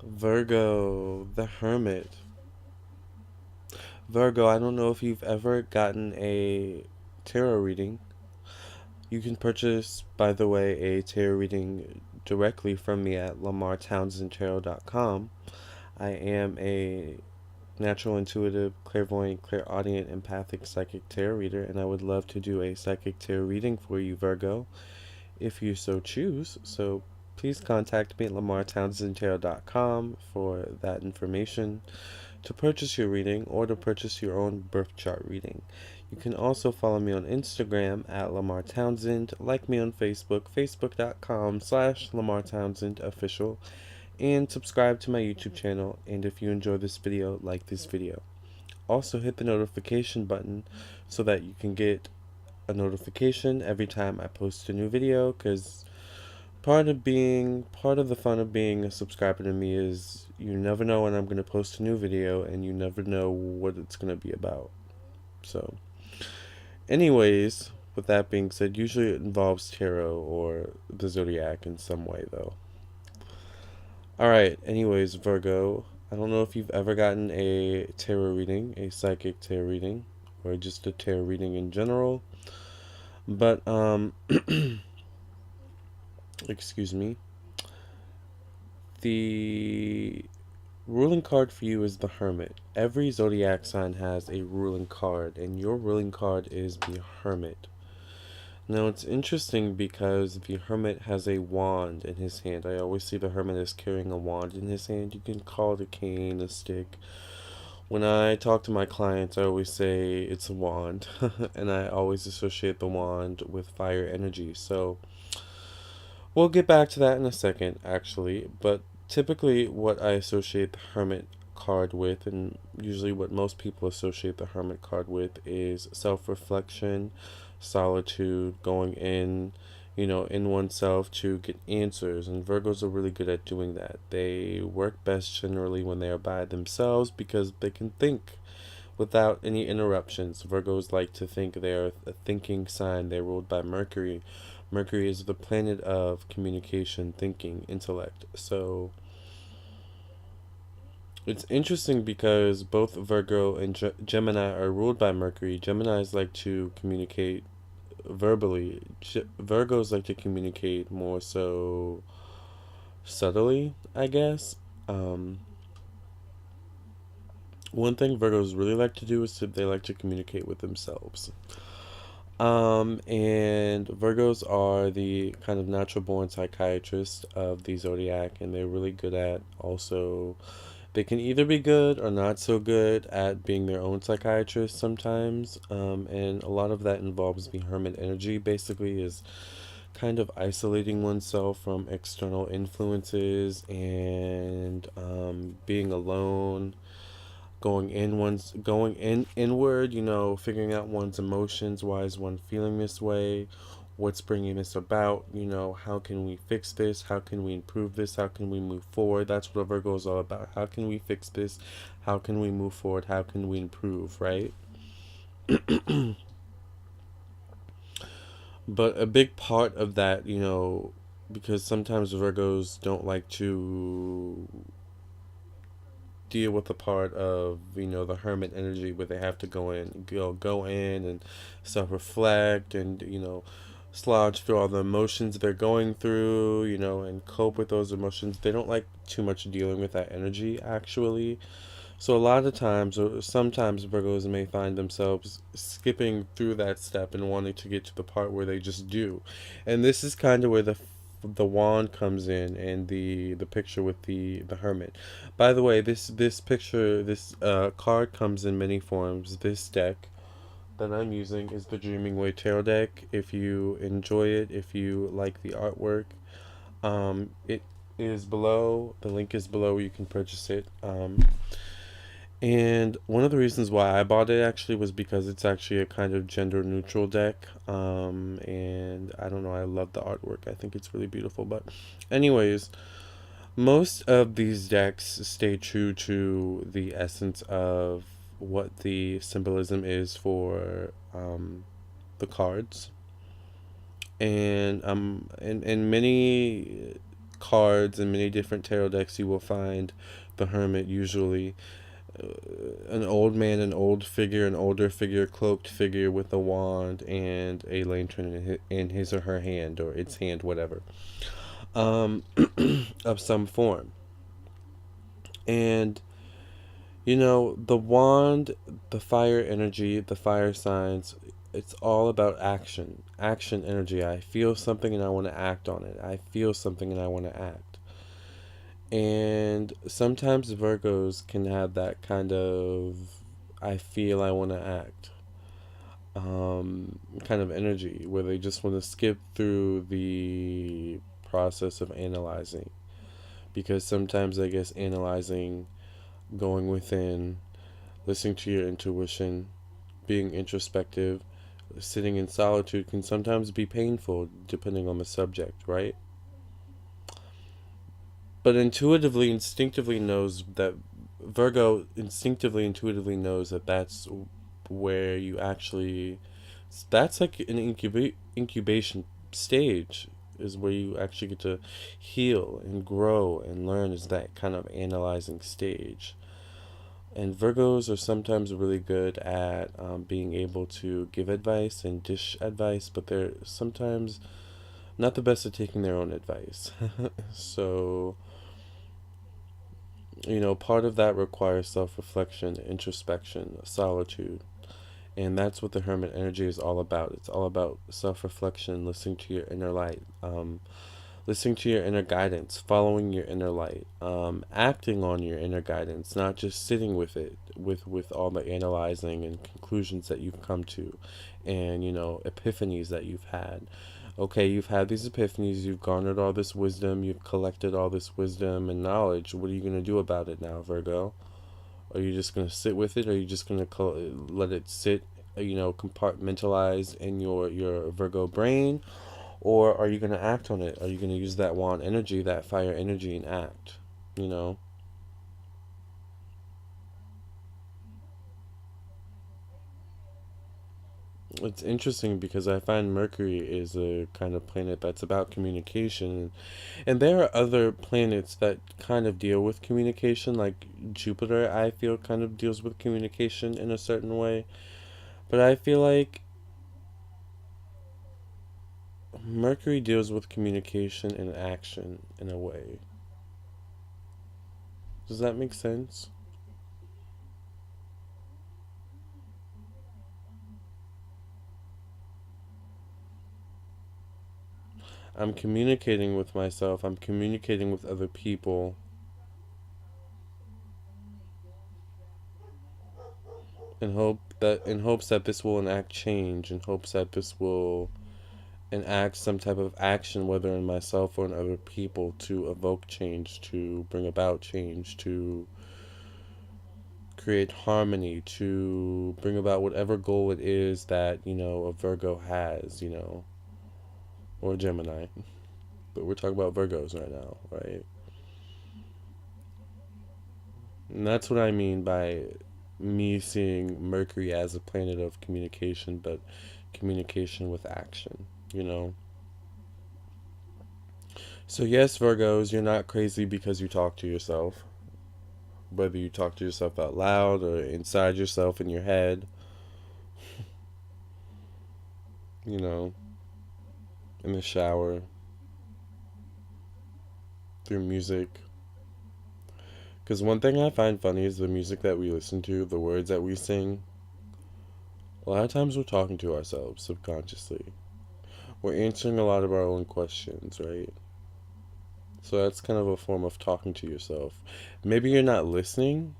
Virgo, the Hermit. Virgo, I don't know if you've ever gotten a tarot reading. You can purchase, by the way, a tarot reading directly from me at lamartownsendtarot.com. I am a natural, intuitive, clairvoyant, clairaudient, empathic, psychic tarot reader, and I would love to do a psychic tarot reading for you, Virgo, if you so choose. So please contact me at lamartownsendtarot.com for that information to purchase your reading or to purchase your own birth chart reading. You can also follow me on Instagram at Lamar Townsend, like me on Facebook, facebook.com/Lamar Townsend official, and subscribe to my YouTube channel. And if you enjoy this video, like this video. Also hit the notification button so that you can get a notification every time I post a new video, because part of the fun of being a subscriber to me is you never know when I'm going to post a new video and you never know what it's going to be about. So, anyways, with that being said, usually it involves tarot or the Zodiac in some way, though. Alright, anyways, Virgo, I don't know if you've ever gotten a tarot reading, a psychic tarot reading, or just a tarot reading in general, but, excuse me, the ruling card for you is the Hermit. Every zodiac sign has a ruling card, and your ruling card is the Hermit. Now, it's interesting because the Hermit has a wand in his hand. I always see the Hermit as carrying a wand in his hand. You can call it a cane, a stick. When I talk to my clients, I always say it's a wand, and I always associate the wand with fire energy. So, we'll get back to that in a second, actually. But typically, what I associate the Hermit card with, and usually what most people associate the Hermit card with, is self reflection, solitude, going in oneself to get answers. And Virgos are really good at doing that. They work best generally when they are by themselves because they can think without any interruptions. Virgos like to think. They're a thinking sign. They're ruled by Mercury. Mercury is the planet of communication, thinking, intellect. So it's interesting because both Virgo and Gemini are ruled by Mercury. Geminis like to communicate verbally. Virgos like to communicate more so subtly, I guess. Um, One thing Virgos really like to do is they like to communicate with themselves. And Virgos are the kind of natural born psychiatrists of the zodiac, and they're really good at also, they can either be good or not so good at being their own psychiatrist sometimes. And a lot of that involves the hermit energy, basically, is kind of isolating oneself from external influences and being alone, going in inward, figuring out one's emotions. Why is one feeling this way? What's bringing this about? How can we fix this? How can we improve this? How can we move forward? That's what Virgo is all about. How can we fix this? How can we move forward? How can we improve, right? But a big part of that, because sometimes Virgos don't like to deal with the part of the hermit energy where they have to go in and self-reflect and sludge through all the emotions they're going through, and cope with those emotions. They don't like too much dealing with that energy, actually. So a lot of times, or sometimes, Virgos may find themselves skipping through that step and wanting to get to the part where they just do. And this is kind of where the wand comes in, and the picture with the hermit. By the way, this picture, this card comes in many forms. This deck that I'm using is the Dreaming Way Tarot deck. If you enjoy it, if you like the artwork, it is below. The link is below where you can purchase it. And one of the reasons why I bought it actually was because it's actually a kind of gender neutral deck. And I don't know, I love the artwork. I think it's really beautiful. But, anyways, most of these decks stay true to the essence of what the symbolism is for the cards. And in many cards in many different tarot decks, you will find the Hermit usually. An old man, an old figure, an older figure, cloaked figure with a wand and a lantern in his or her hand, or its hand, whatever, um, of some form. And, the wand, the fire energy, the fire signs, it's all about action. Action energy. I feel something and I want to act on it. I feel something and I want to act. And sometimes Virgos can have that kind of I feel I want to act kind of energy where they just want to skip through the process of analyzing. Because sometimes I guess analyzing, going within, listening to your intuition, being introspective, sitting in solitude can sometimes be painful depending on the subject, right? But instinctively knows that Virgo intuitively knows that that's where you actually, that's like an incubation stage, is where you actually get to heal and grow and learn, is that kind of analyzing stage. And Virgos are sometimes really good at being able to give advice and dish advice, but they're sometimes not the best at taking their own advice. So, part of that requires self reflection, introspection, solitude. And that's what the Hermit energy is all about. It's all about self reflection, listening to your inner light, listening to your inner guidance, following your inner light, acting on your inner guidance, not just sitting with it, with all the analyzing and conclusions that you've come to, and epiphanies that you've had. Okay, you've had these epiphanies, you've garnered all this wisdom, you've collected all this wisdom and knowledge. What are you going to do about it now, Virgo? Are you just going to sit with it? Or are you just going to let it sit, compartmentalize in your Virgo brain? Or are you going to act on it? Are you going to use that wand energy, that fire energy, and act? You know? It's interesting because I find Mercury is a kind of planet that's about communication. And there are other planets that kind of deal with communication, like Jupiter, I feel, kind of deals with communication in a certain way. But I feel like Mercury deals with communication and action in a way. Does that make sense? I'm communicating with myself, I'm communicating with other people in hopes that this will enact change, in hopes that this will enact some type of action, whether in myself or in other people, to evoke change, to bring about change, to create harmony, to bring about whatever goal it is that, a Virgo has, or a Gemini. But we're talking about Virgos right now, right? And that's what I mean by me seeing Mercury as a planet of communication, but communication with action, you know? So, yes, Virgos, you're not crazy because you talk to yourself. Whether you talk to yourself out loud or inside yourself in your head, you know, in the shower, through music. Because one thing I find funny is the music that we listen to, the words that we sing. A lot of times we're talking to ourselves subconsciously. We're answering a lot of our own questions, right? So that's kind of a form of talking to yourself. Maybe you're not listening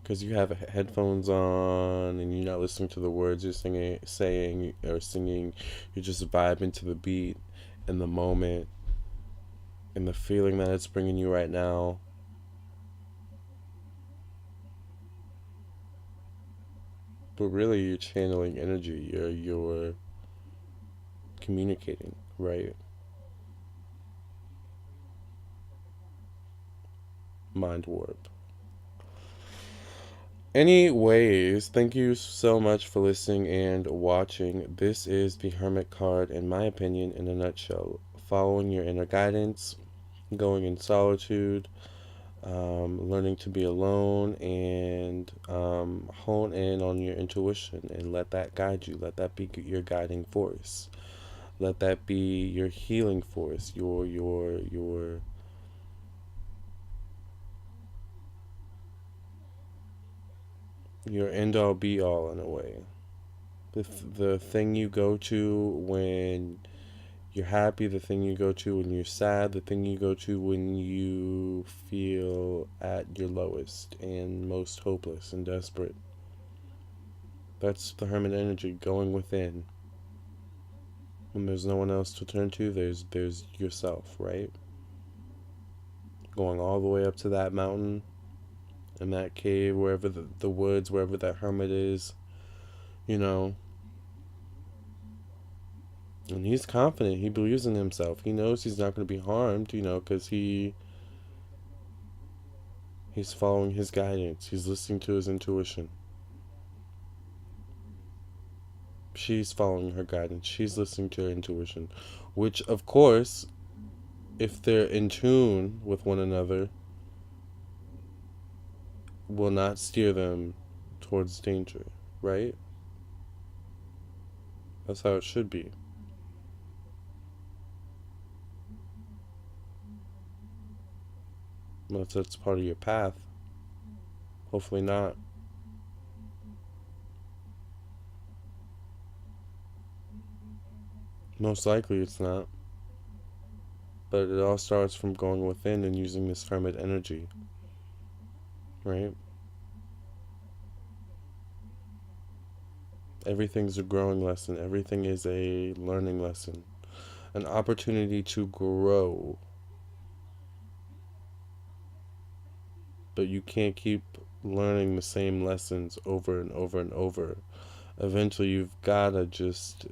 because you have headphones on and you're not listening to the words you're saying or singing. You're just vibing to the beat and the moment and the feeling that it's bringing you right now. But really, you're channeling energy. You're communicating, right? Mind warp. Anyways, thank you so much for listening and watching. This is the Hermit card, in my opinion, in a nutshell. Following your inner guidance, going in solitude, learning to be alone, and hone in on your intuition and let that guide you. Let that be your guiding force. Let that be your healing force, your end all be all in a way. The thing you go to when you're happy, the thing you go to when you're sad, the thing you go to when you feel at your lowest and most hopeless and desperate. That's the Hermit energy, going within. When there's no one else to turn to, there's yourself, right? Going all the way up to that mountain, in that cave, wherever the woods, wherever that hermit is, you know. And he's confident. He believes in himself. He knows he's not going to be harmed, because he's following his guidance. He's listening to his intuition. She's following her guidance. She's listening to her intuition, which, of course, if they're in tune with one another, will not steer them towards danger, right? That's how it should be. Unless that's part of your path. Hopefully not. Most likely it's not. But it all starts from going within and using this hermit energy, right? Everything's a growing lesson. Everything is a learning lesson. An opportunity to grow. But you can't keep learning the same lessons over and over and over. Eventually you've gotta just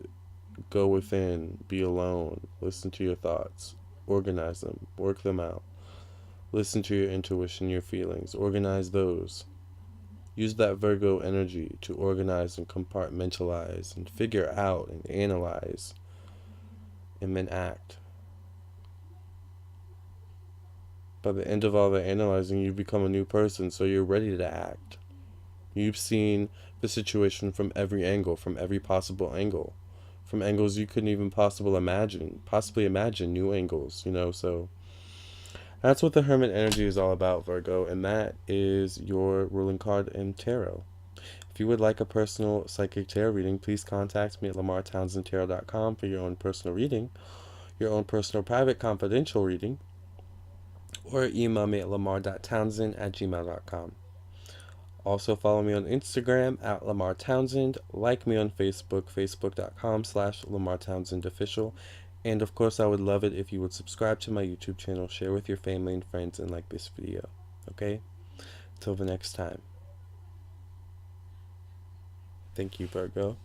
go within, be alone, listen to your thoughts, organize them, work them out. Listen to your intuition, your feelings, organize those. Use that Virgo energy to organize and compartmentalize and figure out and analyze and then act. By the end of all the analyzing, you become a new person, so you're ready to act. You've seen the situation from every angle, from every possible angle, from angles you couldn't even possibly imagine new angles, so that's what the Hermit energy is all about, Virgo, and that is your ruling card in tarot. If you would like a personal psychic tarot reading, please contact me at lamartownsendtarot.com for your own personal reading, your own personal private confidential reading, or email me at lamar.townsend@gmail.com. Also follow me on Instagram at Lamar Townsend, like me on Facebook, facebook.com/Lamar Townsend Official, and of course I would love it if you would subscribe to my YouTube channel, share with your family and friends, and like this video. Okay? Till the next time. Thank you, Virgo.